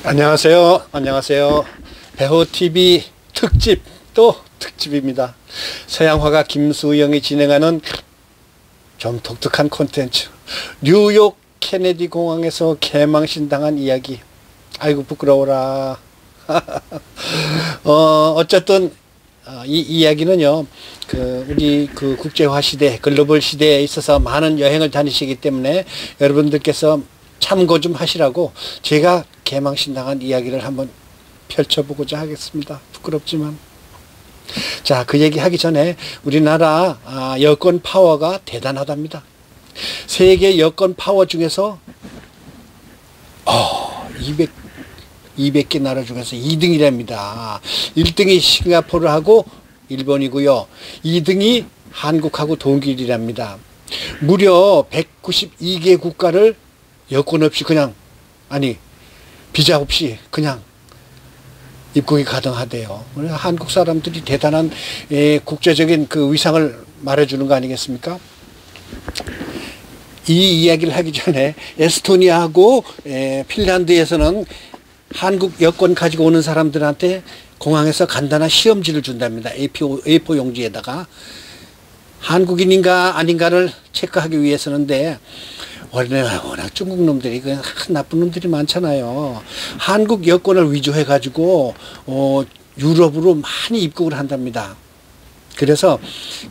안녕하세요. 안녕하세요. 배호TV 특집 또 특집입니다. 서양화가 김수영이 진행하는 좀 독특한 콘텐츠, 뉴욕 케네디 공항에서 개망신당한 이야기. 아이고 부끄러워라. 어쨌든 이 이야기는요, 우리 국제화 시대, 글로벌 시대에 있어서 많은 여행을 다니시기 때문에 여러분들께서 참고 좀 하시라고 제가 개망신당한 이야기를 한번 펼쳐보고자 하겠습니다. 부끄럽지만. 자, 그 얘기 하기 전에 우리나라 여권 파워가 대단하답니다. 세계 여권 파워 중에서 200개 나라 중에서 2등이랍니다. 1등이 싱가포르하고 일본이고요. 2등이 한국하고 동길이랍니다. 무려 192개 국가를 여권 없이 그냥, 비자 없이 그냥 입국이 가능하대요. 한국 사람들이 대단한 국제적인 그 위상을 말해주는 거 아니겠습니까? 이 이야기를 하기 전에 에스토니아하고 핀란드에서는 한국 여권 가지고 오는 사람들한테 공항에서 간단한 시험지를 준답니다. A4 용지에다가 한국인인가 아닌가를 체크하기 위해서는데, 워낙 중국 놈들이 나쁜 놈들이 많잖아요. 한국 여권을 위조해 가지고 유럽으로 많이 입국을 한답니다. 그래서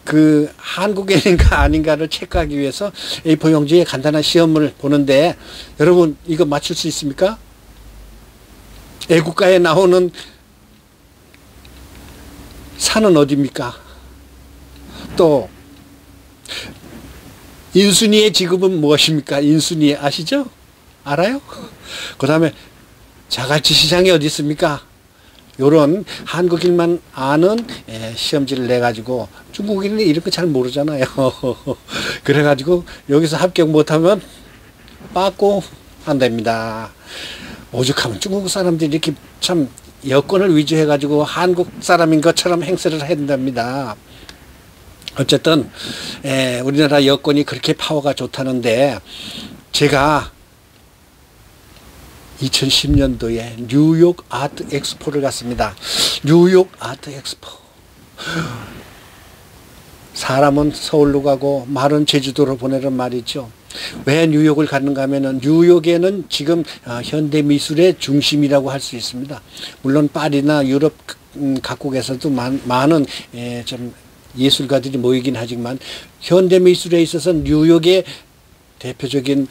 그 한국인인가 아닌가를 체크하기 위해서 A4 용지에 간단한 시험을 보는데, 여러분 이거 맞출 수 있습니까? 애국가에 나오는 산은 어디입니까? 또 인순이의 직업은 무엇입니까? 인순이 아시죠? 알아요? 그 다음에 자갈치 시장이 어디 있습니까? 요런 한국인만 아는 시험지를 내가지고, 중국인은 이런 거 잘 모르잖아요. 그래가지고 여기서 합격 못하면 빠꾸 한답니다. 오죽하면 중국 사람들이 이렇게 참 여권을 위조해가지고 한국 사람인 것처럼 행세를 한답니다. 어쨌든 우리나라 여권이 그렇게 파워가 좋다는데, 제가 2010년도에 뉴욕 아트 엑스포를 갔습니다. 뉴욕 아트 엑스포. 사람은 서울로 가고 말은 제주도로 보내는 말이죠. 왜 뉴욕을 갔는가 하면은, 뉴욕에는 지금 현대 미술의 중심이라고 할 수 있습니다. 물론 파리나 유럽 각국에서도 많은 좀 예술가들이 모이긴 하지만, 현대 미술에 있어서 뉴욕의 대표적인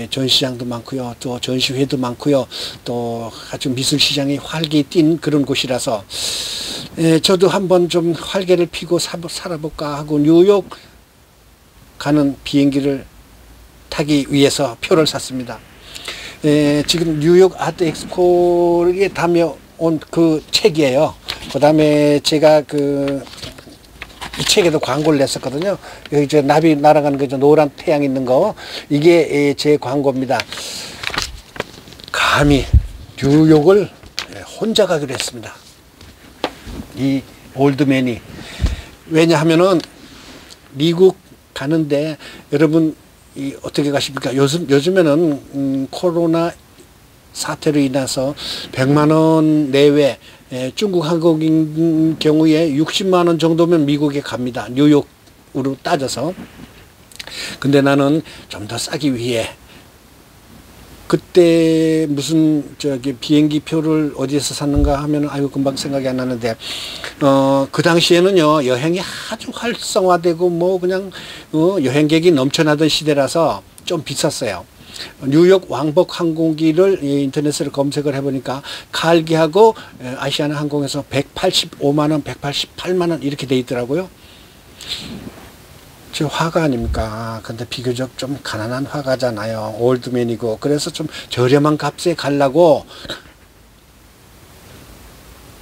전시장도 많고요, 또 전시회도 많고요, 또 아주 미술 시장이 활기 띈 그런 곳이라서 저도 한번 좀 활개를 피고 살아볼까 하고 뉴욕 가는 비행기를 타기 위해서 표를 샀습니다. 지금 뉴욕 아트 엑스포에 다녀온 그 책이에요. 그 다음에 제가 이 책에도 광고를 냈었거든요. 여기 저 나비 날아가는 거, 노란 태양 있는 거, 이게 제 광고입니다. 감히 뉴욕을 혼자 가기로 했습니다. 이 올드맨이. 왜냐하면은 미국 가는데, 여러분 어떻게 가십니까? 요즘에는 코로나 사태로 인해서 100만 원 내외, 중국 항공인 경우에 60만 원 정도면 미국에 갑니다. 뉴욕으로 따져서. 근데 나는 좀 더 싸기 위해, 그때 무슨 비행기 표를 어디에서 샀는가 하면 금방 생각이 안 나는데, 그 당시에는요, 여행이 아주 활성화되고 그냥 여행객이 넘쳐나던 시대라서 좀 비쌌어요. 뉴욕 왕복 항공기를 인터넷으로 검색을 해보니까 칼기하고 아시아나 항공에서 185만 원, 188만 원 이렇게 돼 있더라고요. 저 화가 아닙니까? 근데 비교적 좀 가난한 화가잖아요. 올드맨이고. 그래서 좀 저렴한 값에 가려고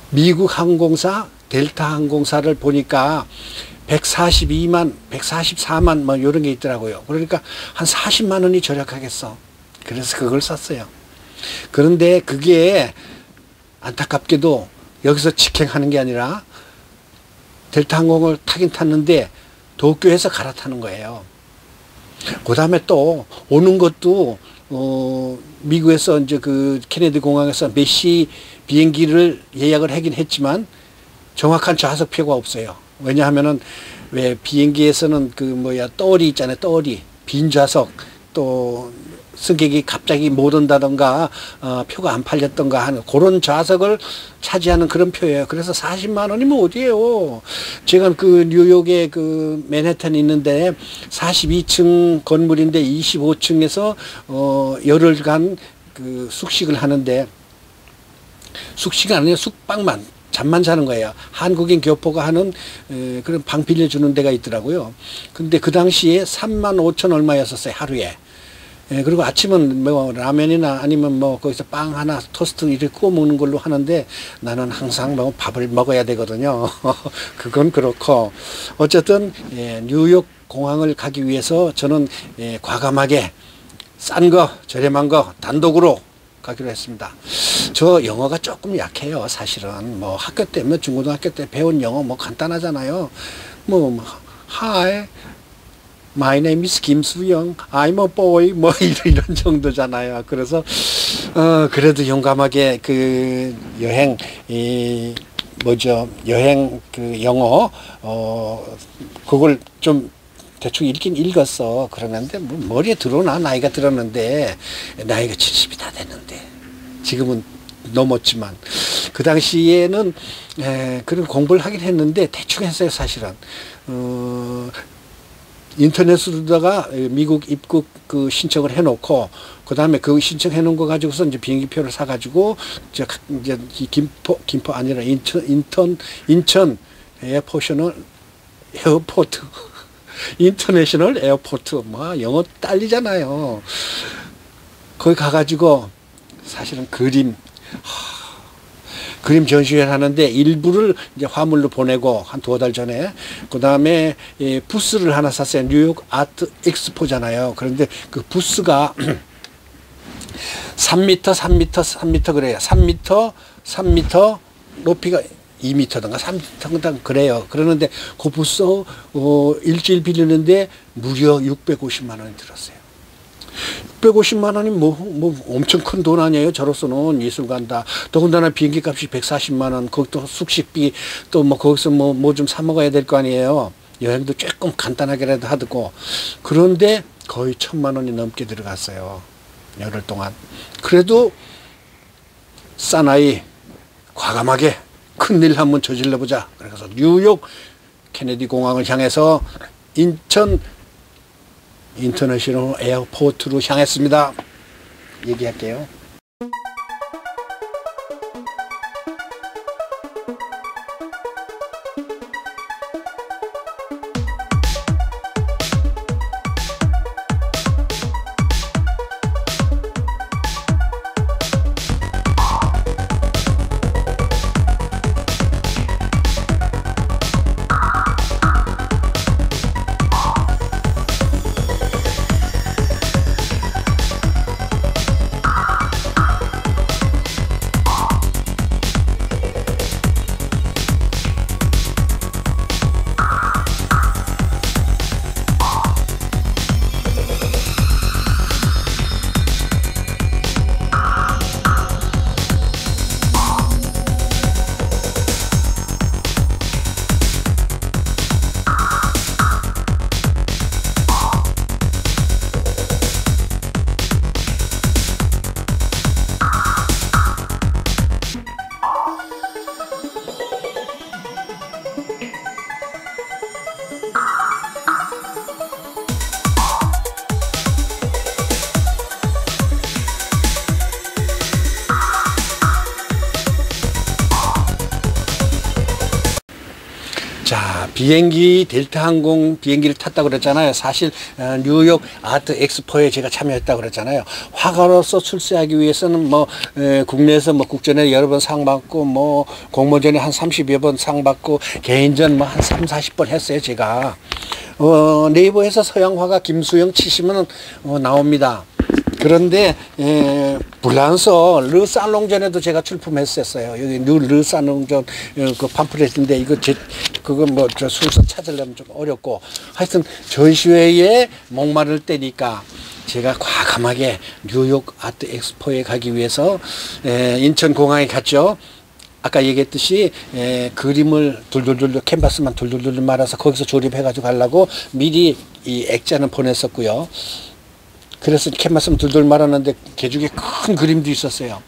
미국 항공사, 델타 항공사를 보니까 142만, 144만 이런 게 있더라고요. 그러니까 한 40만 원이 절약하겠어. 그래서 그걸 샀어요. 그런데 그게 안타깝게도 여기서 직행하는 게 아니라, 델타 항공을 타긴 탔는데 도쿄에서 갈아타는 거예요. 그 다음에 또 오는 것도 미국에서 이제 그 케네디 공항에서 몇 시 비행기를 예약을 하긴 했지만 정확한 좌석표가 없어요. 왜냐하면은 왜 비행기에서는 그 뭐야 떠리 있잖아요. 떠리 빈 좌석 또 승객이 갑자기 못 온다던가 표가 안 팔렸던가 하는 그런 좌석을 차지하는 그런 표예요. 그래서 40만 원이면 어디예요. 제가 그 뉴욕에 그 맨해튼에 있는데 42층 건물인데 25층에서 열흘간 그 숙식을 하는데 숙식이 아니라 숙박만 잠만 자는 거예요. 한국인 교포가 하는 그런 방 빌려주는 데가 있더라고요. 근데 그 당시에 3만 5천 얼마였었어요. 하루에. 예, 그리고 아침은 뭐 라면이나 아니면 뭐 거기서 빵 하나 토스트 이렇게 구워 먹는 걸로 하는데 나는 항상 뭐 밥을 먹어야 되거든요. 그건 그렇고 어쨌든 예, 뉴욕 공항을 가기 위해서 저는 예, 과감하게 싼 거 저렴한 거 단독으로 가기로 했습니다. 저 영어가 조금 약해요. 사실은 뭐 학교 때 뭐 중고등학교 때 배운 영어 뭐 간단하잖아요. 뭐 Hi, my name is 김수영. I'm a boy. 뭐 이런 정도잖아요. 그래서 그래도 용감하게 그 여행 여행 그 영어 그걸 좀 대충 읽긴 읽었어. 그러는데 뭐 머리에 들어오나 나이가 들었는데 나이가 70이 다 됐는데 지금은 넘었지만 그 당시에는 그런 공부를 하긴 했는데 대충 했어요. 사실은 인터넷으로다가 미국 입국 그 신청을 해놓고 그 다음에 그 신청해 놓은 거 가지고서 이제 비행기표를 사가지고 이제 김포 아니라 인천 에어포트 인터내셔널 에어포트 뭐 영어 딸리잖아요. 거기 가가지고 사실은 그림 전시회를 하는데 일부를 이제 화물로 보내고 한 2달 전에 그 다음에 부스를 하나 샀어요. 뉴욕 아트 엑스포잖아요. 그런데 그 부스가 3m 그래요. 3m 높이가 2m든가 3m든가 그래요. 그러는데 그 부스 일주일 빌리는데 무려 650만 원이 들었어요. 650만 원이 뭐 엄청 큰 돈 아니에요. 저로서는 예술관다. 더군다나 비행기 값이 140만 원, 거기도 숙식비 또 뭐 거기서 뭐 좀 사 먹어야 될 거 아니에요. 여행도 조금 간단하게라도 하고. 그런데 거의 1,000만 원이 넘게 들어갔어요. 열흘 동안. 그래도 사나이 과감하게 큰일 한번 저질러 보자. 그래서 뉴욕 케네디 공항을 향해서 인천 인터내셔널 에어포트로 향했습니다. 얘기할게요. 자, 비행기 델타 항공 비행기를 탔다고 그랬잖아요. 사실 뉴욕 아트 엑스포에 제가 참여했다고 그랬잖아요. 화가로서 출세하기 위해서는 뭐 국내에서 뭐 국전에 여러 번 상 받고 뭐 공모전에 한 30여 번 상 받고 개인전 뭐 한 3, 40번 했어요. 제가 네이버에서 서양 화가 김수영 치시면 나옵니다. 그런데 불란서 르살롱전에도 제가 출품했었어요. 여기 르살롱전 그 팜플렛인데 이거 그거 뭐 저 순서 찾으려면 좀 어렵고 하여튼 전시회에 목마를 때니까 제가 과감하게 뉴욕 아트 엑스포에 가기 위해서 인천공항에 갔죠. 아까 얘기했듯이 그림을 둘둘둘 캔버스만 둘둘둘 말아서 거기서 조립해가지고 가려고 미리 이 액자는 보냈었고요. 그래서 캔버스만 둘둘 말았는데 개중에 큰 그림도 있었어요.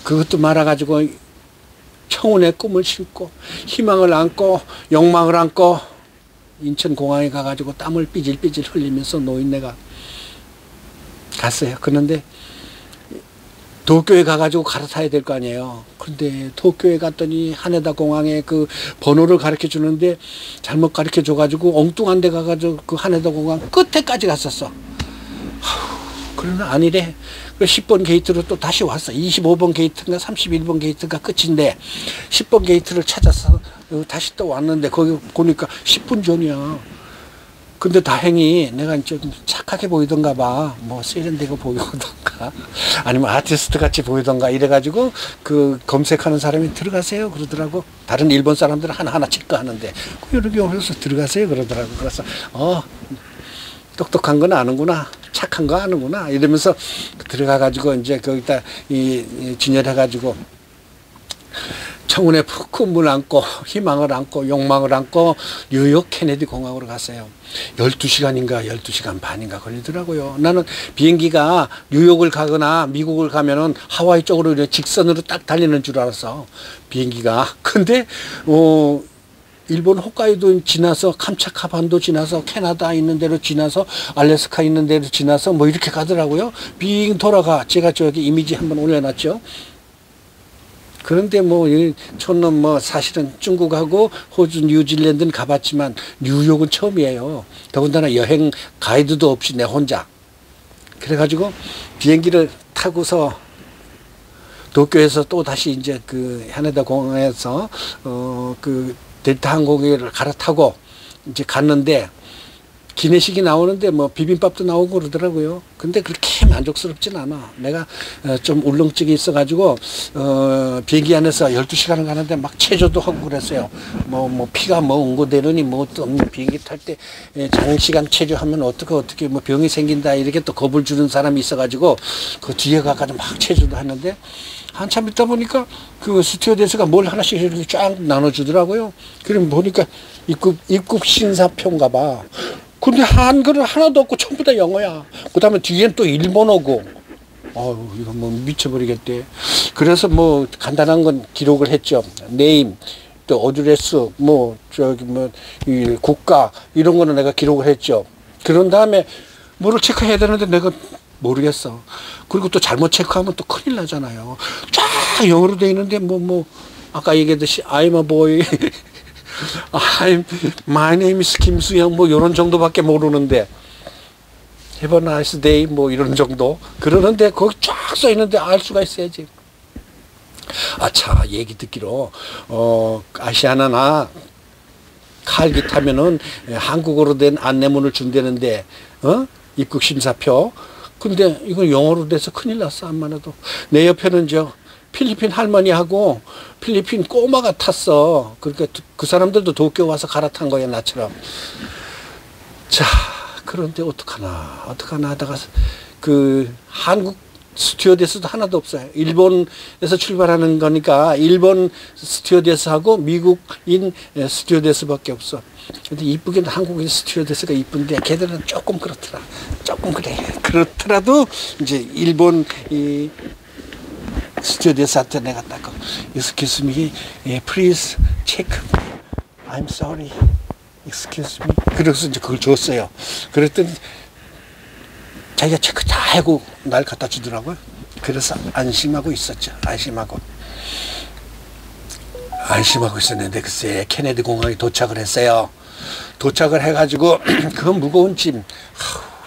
그것도 말아가지고 청운의 꿈을 심고 희망을 안고 욕망을 안고 인천공항에 가가지고 땀을 삐질삐질 흘리면서 노인네가 갔어요. 그런데 도쿄에 가가지고 갈아타야 될 거 아니에요. 그런데 도쿄에 갔더니 하네다 공항에 그 번호를 가르쳐 주는데 잘못 가르쳐 줘가지고 엉뚱한 데 가가지고 그 하네다 공항 끝에까지 갔었어. 그러나 아니래. 10번 게이트로 또 다시 왔어. 25번 게이트인가 31번 게이트가 끝인데 10번 게이트를 찾아서 다시 또 왔는데 거기 보니까 10분 전이야. 근데 다행히 내가 좀 착하게 보이던가 봐. 뭐 세련되고 보이던가 아니면 아티스트 같이 보이던가 이래가지고 그 검색하는 사람이 들어가세요 그러더라고. 다른 일본 사람들은 하나하나 체크하는데 이렇게 오면서 들어가세요 그러더라고. 그래서 똑똑한 건 아는구나. 착한 거 아는구나. 이러면서 들어가가지고 이제 거기다 진열해가지고 청운의 꿈을 안고 희망을 안고 욕망을 안고 뉴욕 케네디 공항으로 갔어요. 12시간인가 12시간 반인가 걸리더라고요. 나는 비행기가 뉴욕을 가거나 미국을 가면은 하와이 쪽으로 직선으로 딱 달리는 줄 알았어. 비행기가. 근데 일본 홋카이도 지나서 캄차카 반도 지나서 캐나다 있는 데로 지나서 알래스카 있는 데로 지나서 뭐 이렇게 가더라고요. 빙 돌아가. 제가 저기 이미지 한번 올려놨죠. 그런데 저는 사실은 중국하고 호주, 뉴질랜드는 가봤지만 뉴욕은 처음이에요. 더군다나 여행 가이드도 없이 내 혼자. 그래가지고 비행기를 타고서 도쿄에서 또 다시 이제 그 하네다 공항에서 그 델타 항공기를 갈아타고 이제 갔는데 기내식이 나오는데 비빔밥도 나오고 그러더라고요. 근데 그렇게 만족스럽진 않아. 내가 좀 울렁증이 있어가지고 비행기 안에서 12시간을 가는데 막 체조도 하고 그랬어요. 피가 응고되느니 또 비행기 탈 때 장시간 체조하면 어떻게 병이 생긴다 이렇게 또 겁을 주는 사람이 있어가지고 그 뒤에 가가지고 막 체조도 하는데 한참 있다 보니까 그 스튜어디스가 뭘 하나씩 이렇게 쫙 나눠주더라고요. 그럼 보니까 입국 신사표인가 봐. 근데 한글은 하나도 없고 전부 다 영어야. 그 다음에 뒤엔 또 일본어고. 이거 미쳐버리겠대. 그래서 간단한 건 기록을 했죠. 네임, 또 어드레스, 이 국가, 이런 거는 내가 기록을 했죠. 그런 다음에 뭐를 체크해야 되는데 내가 모르겠어. 그리고 또 잘못 체크하면 또 큰일 나잖아요. 쫙 영어로 돼 있는데 아까 얘기했듯이 I'm a boy. my name is 김수영 이런 정도밖에 모르는데 have a nice day 이런 정도 그러는데 거기 쫙 써 있는데 알 수가 있어야지. 아차 얘기 듣기로 아시아나나 칼기 타면은 한국어로 된 안내문을 준다는데 입국 심사표. 근데 이거 영어로 돼서 큰일 났어. 안만 해도. 내 옆에는 필리핀 할머니하고 필리핀 꼬마가 탔어. 그러니까 그 사람들도 도쿄 와서 갈아탄 거야, 나처럼. 자, 그런데 어떡하나 하다가 그 한국 스튜어디스도 하나도 없어요. 일본에서 출발하는 거니까 일본 스튜어디스하고 미국인 스튜어디스밖에 없어. 근데 이쁘게는 한국인 스튜어디스가 이쁜데 걔들은 조금 그렇더라. 조금 그래. 그렇더라도 이제 일본 스튜어디스한테 내가 딱 excuse me, please check. I'm sorry. excuse me. 그래서 이제 그걸 줬어요. 그랬더니 자기가 체크 다 하고 날 갖다 주더라고요. 그래서 안심하고 있었죠. 안심하고 있었는데 글쎄 케네디 공항에 도착을 했어요. 도착을 해가지고 그 무거운 짐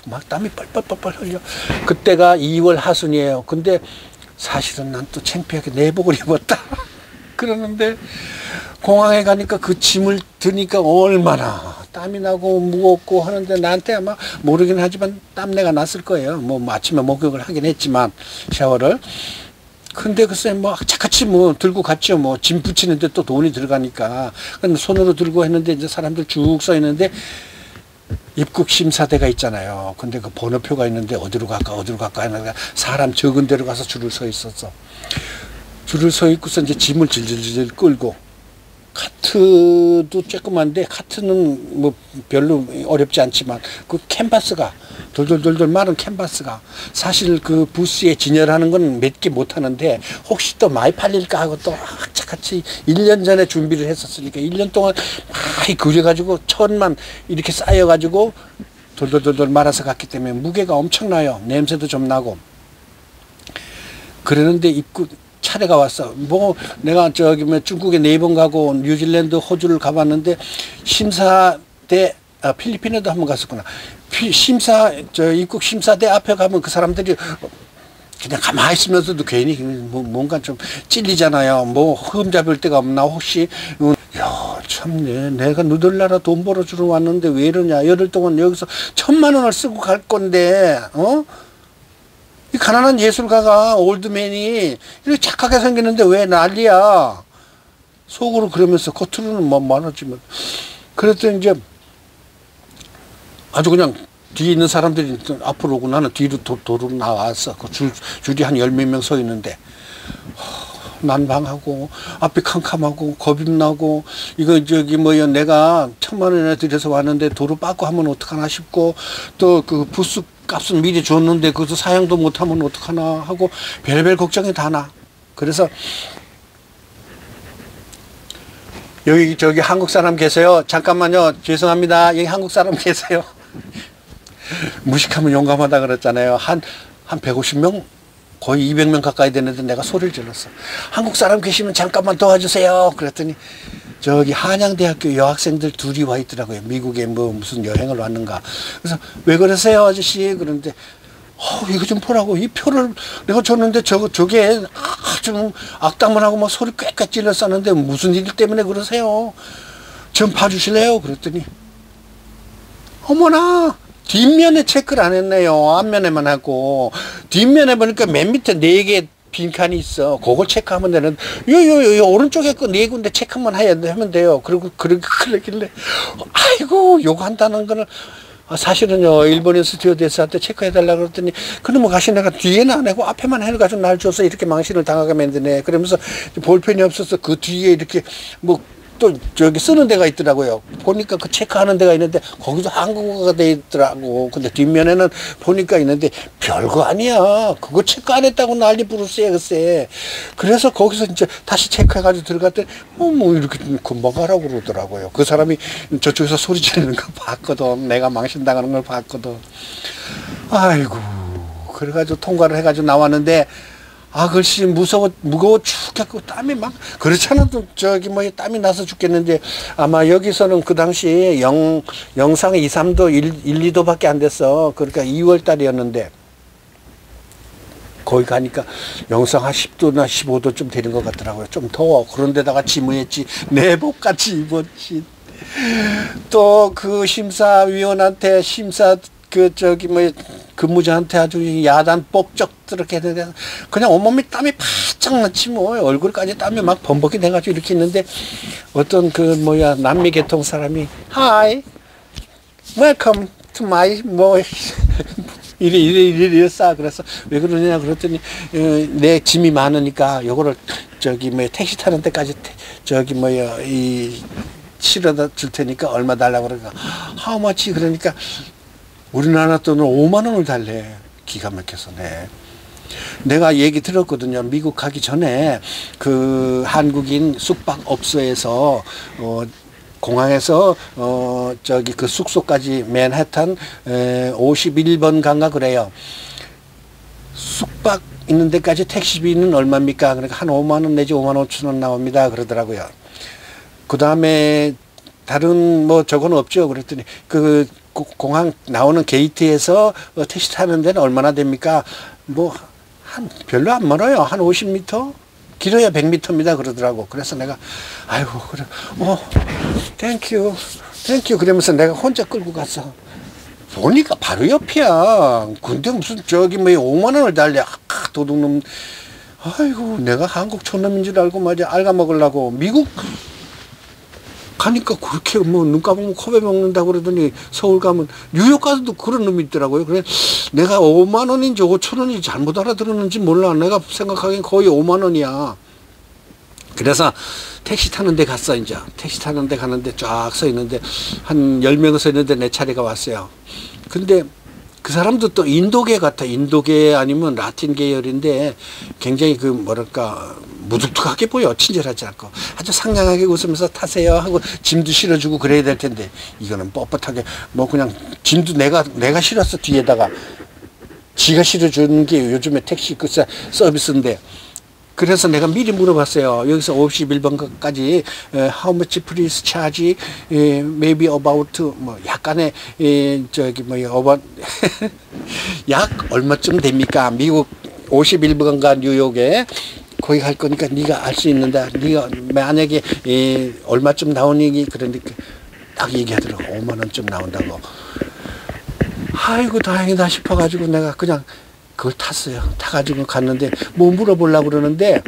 막 땀이 뻘뻘뻘 흘려. 그때가 2월 하순이에요. 근데 사실은 난 또 창피하게 내복을 입었다. 그러는데 공항에 가니까 그 짐을 드니까 얼마나 땀이 나고 무겁고 하는데 나한테 아마 모르긴 하지만 땀내가 났을 거예요. 뭐 아침에 목욕을 하긴 했지만 샤워를. 근데 글쎄 뭐 착같이 뭐 들고 갔죠. 뭐 짐 붙이는데 또 돈이 들어가니까. 근데 손으로 들고 했는데 이제 사람들 쭉 서 있는데 입국 심사대가 있잖아요. 근데 그 번호표가 있는데 어디로 갈까 하는데 사람 적은 데로 가서 줄을 서 있었어. 줄을 서 있고서 이제 짐을 질질질 끌고, 카트도 조그만데 카트는 뭐 별로 어렵지 않지만 그 캔버스가 돌돌돌돌 마른 캔버스가 사실 그 부스에 진열하는 건 몇 개 못 하는데 혹시 또 많이 팔릴까 하고 또 악착같이 1년 전에 준비를 했었으니까 1년 동안 많이 그려가지고 천만 이렇게 쌓여가지고 돌돌돌돌 말아서 갔기 때문에 무게가 엄청나요. 냄새도 좀 나고. 그러는데 입구 차례가 왔어. 뭐 내가 저기 뭐 중국에 4번 가고 뉴질랜드, 호주를 가봤는데 심사대 필리핀에도 한번 갔었구나. 입국 심사대 앞에 가면 그 사람들이 그냥 가만히 있으면서도 괜히 뭔가 좀 찔리잖아요. 뭐 흠잡을 데가 없나 혹시. 야, 참, 내가 너들나라 돈 벌어주러 왔는데 왜 이러냐. 열흘 동안 여기서 1,000만 원을 쓰고 갈 건데, 이 가난한 예술가가, 올드맨이 이렇게 착하게 생겼는데 왜 난리야. 속으로 그러면서 겉으로는 뭐 많았지만. 그랬더니 이제 아주 그냥 뒤에 있는 사람들이 앞으로 오고 나는 뒤로 도로 나왔어. 그 줄이 한 10몇 명 서 있는데. 난방하고 앞이 캄캄하고 겁이 나고 이거 저기 뭐야 내가 1,000만 원이나 들여서 왔는데 도로 빠꾸 하면 어떡하나 싶고 또 그 부스 값은 미리 줬는데 그것도 사용도 못하면 어떡하나 하고 별별 걱정이 다 나. 그래서 여기 저기 한국 사람 계세요? 잠깐만요. 죄송합니다. 여기 한국 사람 계세요? 무식하면 용감하다 그랬잖아요. 한 150명? 거의 200명 가까이 되는데 내가 소리를 질렀어. 한국 사람 계시면 잠깐만 도와주세요. 그랬더니 저기 한양대학교 여학생들 둘이 와 있더라고요. 미국에 뭐 무슨 여행을 왔는가. 그래서 왜 그러세요 아저씨? 그런데 이거 좀 보라고. 이 표를 내가 줬는데 저게 아주 악담을 하고 막 소리 꽥꽥 질렀었는데 무슨 일 때문에 그러세요? 좀 봐주실래요? 그랬더니 어머나 뒷면에 체크를 안 했네요. 앞면에만 하고. 뒷면에 보니까 맨 밑에 4개 빈칸이 있어. 그걸 체크하면 되는. 요 오른쪽에 거 4군데 체크만 하면 돼요. 그리고 그러길래 아이고 욕한다는 거는 사실은요 일본인 스튜어디스한테 체크해달라 그랬더니 그놈의 가시네가 뒤에는 안 하고 앞에만 해가지고 날 줘서 이렇게 망신을 당하게 만드네. 그러면서 볼펜이 없어서 그 뒤에 이렇게 뭐 또 저기 쓰는 데가 있더라고요. 보니까 그 체크하는 데가 있는데 거기도 한국어가 돼 있더라고. 근데 뒷면에는 보니까 있는데 별거 아니야. 그거 체크 안 했다고 난리 부르세요 글쎄. 그래서 거기서 이제 다시 체크해가지고 들어갔더니 뭐 이렇게 금방 가라고 그러더라고요. 그 사람이 저쪽에서 소리 지르는 거 봤거든. 내가 망신당하는 걸 봤거든. 아이고 그래가지고 통과를 해가지고 나왔는데 글씨 무거워 죽겠고 땀이 막 그렇잖아. 저기 뭐 땀이 나서 죽겠는데 아마 여기서는 그 당시에 영상 2, 3도 1, 2도밖에 안 됐어. 그러니까 2월 달이었는데 거기 가니까 영상 한 10도나 15도쯤 되는 것 같더라고요. 좀 더워. 그런데다가 지무했지 내복같이 입었지. 또 그 심사위원한테 근무자한테 아주 야단 뻑적스럽게 했는데 그냥 온몸이 땀이 바짝 났지 뭐. 얼굴까지 땀이 막 범벅이 돼가지고 이렇게 있는데 어떤 남미 계통 사람이 Hi, welcome to my 이랬어. 그래서 왜 그러냐 그랬더니 내 짐이 많으니까 요거를 택시 타는 데까지 실어다 줄 테니까 얼마 달라고 그러니까 How much? 그러니까 우리나라 돈으로 5만 원을 달래. 기가 막혀서 내가 얘기 들었거든요. 미국 가기 전에 그 한국인 숙박업소에서 공항에서 그 숙소까지 맨해튼 51번 간가 그래요. 숙박 있는 데까지 택시비는 얼마입니까? 그러니까 한 5만 원 내지 5만 5천 원 나옵니다. 그러더라고요. 그 다음에 다른 저건 없죠. 그랬더니 공항 나오는 게이트에서 택시 타는 데는 얼마나 됩니까? 별로 안 멀어요. 한 50m? 길어야 100m입니다. 그러더라고. 그래서 내가, 아이고, 그래, 땡큐. 땡큐 그러면서 내가 혼자 끌고 갔어. 보니까 바로 옆이야. 근데 무슨 저기 뭐 5만 원을 달래. 도둑놈. 아이고 내가 한국 촌놈인 줄 알고 말이야 알가 먹으려고 미국 가니까 그렇게 뭐 눈 감으면 코베 먹는다고 그러더니 서울 가면 뉴욕 가서도 그런 놈이 있더라고요. 그래 내가 5만 원인지 5천 원인지 잘못 알아들었는지 몰라. 내가 생각하기엔 거의 5만 원이야. 그래서 택시 타는 데 갔어. 이제 택시 타는 데 가는데 쫙 서 있는데 한 10명 서 있는데 내 차례가 왔어요. 근데 그 사람도 또 인도계 같아. 인도계 아니면 라틴 계열인데 굉장히 그 뭐랄까 무뚝뚝하게 보여. 친절하지 않고 아주 상냥하게 웃으면서 타세요 하고 짐도 실어주고 그래야 될 텐데 이거는 뻣뻣하게 뭐 그냥 짐도 내가 실었어. 뒤에다가 지가 실어주는 게 요즘에 택시 그 서비스인데. 그래서 내가 미리 물어봤어요. 여기서 51번까지 how much please charge, maybe about 뭐 약간의 저기 뭐 about 약 얼마쯤 됩니까? 미국 51번가 뉴욕에 거기 갈 거니까 네가 알 수 있는다. 네가 만약에 얼마쯤 나오니 그러니까 딱 얘기하더라고. 5만 원쯤 나온다고. 아이고 다행이다 싶어가지고 내가 그냥 그걸 탔어요. 타가지고 갔는데 뭐 물어보려고 그러는데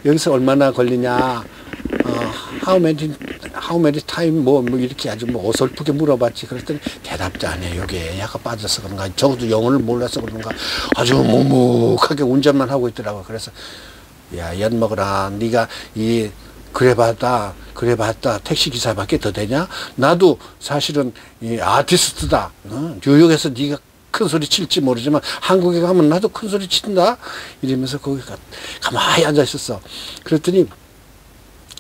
여기서 얼마나 걸리냐, how many time 뭐 이렇게 아주 뭐 어설프게 물어봤지. 그랬더니 대답도 안 해. 여기에 약간 빠져서 그런가, 저도 영어를 몰라서 그런가 아주 묵묵하게 운전만 하고 있더라고. 그래서 야, 엿 먹어라. 네가 그래봤다 택시 기사밖에 더 되냐? 나도 사실은 아티스트다. 뉴욕에서 네가 큰 소리 칠지 모르지만 한국에 가면 나도 큰 소리 친다 이러면서 거기 가만히 앉아 있었어. 그랬더니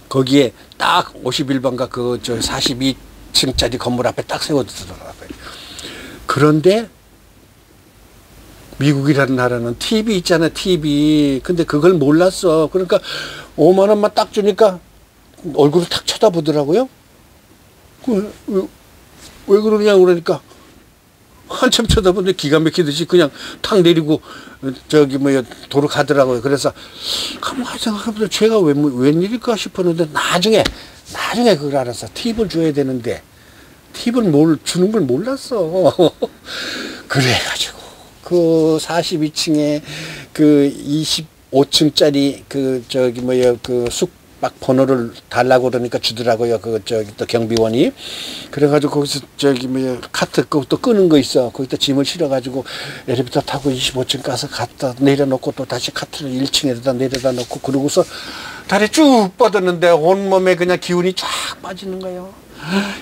거기에 딱 51번가 그 저 42층짜리 건물 앞에 딱 세워두더라고요. 그런데 미국이라는 나라는 TV 있잖아, TV. 근데 그걸 몰랐어. 그러니까 5만 원만 딱 주니까 얼굴을 탁 쳐다보더라고요. 왜 그러냐고 그러니까 한참 쳐다보는데 기가 막히듯이 그냥 탁 내리고 저기 뭐야 도로 가더라고요. 그래서 가만히 생각해보면 제가 웬일일까 싶었는데 나중에 그걸 알았어. 팁을 줘야 되는데 팁을 주는 걸 몰랐어. 그래가지고 그 42층에 그 25층짜리 그 저기 뭐야 그 숙박 번호를 달라고 그러니까 주더라고요. 그 저기 또 경비원이. 그래가지고 거기서 저기 뭐야 카트 그것도 끄는 거 있어. 거기다 짐을 실어가지고 엘리베이터 타고 25층 가서 갔다 내려놓고 또 다시 카트를 1층에다 내려다 놓고 그러고서 다리 쭉 뻗었는데 온몸에 그냥 기운이 쫙 빠지는 거예요.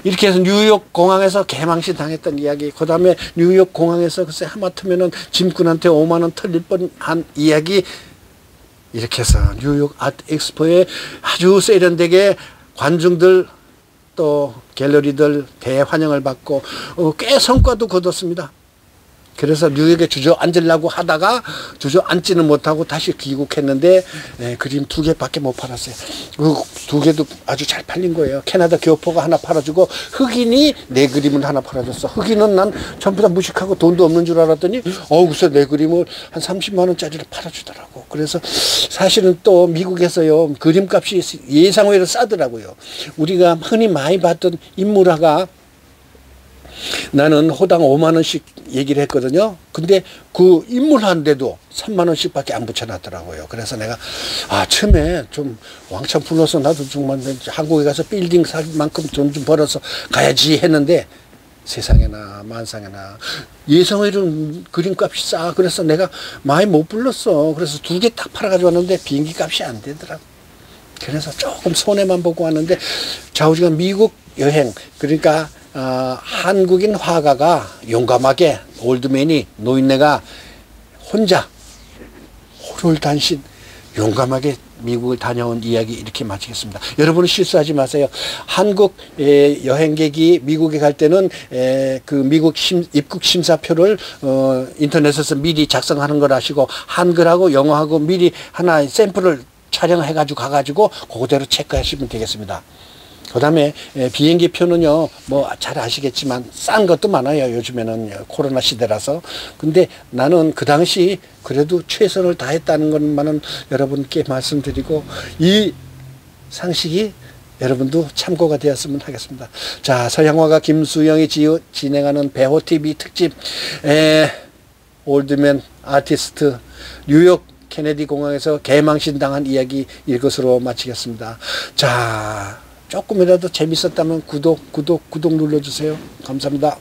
이렇게 해서 뉴욕 공항에서 개망신 당했던 이야기, 그 다음에 뉴욕 공항에서 글쎄 하마터면은 짐꾼한테 5만 원 털릴 뻔한 이야기, 이렇게 해서 뉴욕 아트 엑스포에 아주 세련되게 관중들 또 갤러리들 대환영을 받고 꽤 성과도 거뒀습니다. 그래서 뉴욕에 주저앉으려고 하다가 주저앉지는 못하고 다시 귀국했는데 그림 2개밖에 못 팔았어요. 그 2개도 아주 잘 팔린 거예요. 캐나다 교포가 하나 팔아주고 흑인이 내 그림을 하나 팔아줬어. 흑인은 난 전부 다 무식하고 돈도 없는 줄 알았더니 글쎄 내 그림을 한 30만 원짜리를 팔아주더라고. 그래서 사실은 또 미국에서요 그림값이 예상외로 싸더라고요. 우리가 흔히 많이 봤던 인물화가 나는 호당 5만 원씩 얘기를 했거든요. 근데 그 인물한데도 3만 원씩 밖에 안 붙여놨더라고요. 그래서 내가 처음에 좀 왕창 불러서 나도 정말 한국에 가서 빌딩 살 만큼 돈 좀 벌어서 가야지 했는데 세상에나 만상에나 예상외로 그림값이 싸. 그래서 내가 많이 못 불렀어. 그래서 2개 딱 팔아가지고 왔는데 비행기 값이 안 되더라고. 그래서 조금 손해만 보고 왔는데 좌우지간 미국 여행, 그러니까 한국인 화가가 용감하게 올드맨이 노인네가 혼자 홀홀단신 용감하게 미국을 다녀온 이야기 이렇게 마치겠습니다. 여러분은 실수하지 마세요. 한국 여행객이 미국에 갈 때는 그 미국 입국 심사표를 인터넷에서 미리 작성하는 걸 아시고 한글하고 영어하고 미리 하나 샘플을 촬영해가지고 가가지고 그대로 체크하시면 되겠습니다. 그 다음에 비행기 표는요 뭐 잘 아시겠지만 싼 것도 많아요. 요즘에는 코로나 시대라서. 근데 나는 그 당시 그래도 최선을 다했다는 것만은 여러분께 말씀드리고 이 상식이 여러분도 참고가 되었으면 하겠습니다. 자, 서양화가 김수영이 진행하는 배호TV 특집 올드맨 아티스트 뉴욕 케네디 공항에서 개망신당한 이야기 이것으로 마치겠습니다. 자, 조금이라도 재밌었다면 구독 눌러주세요. 감사합니다.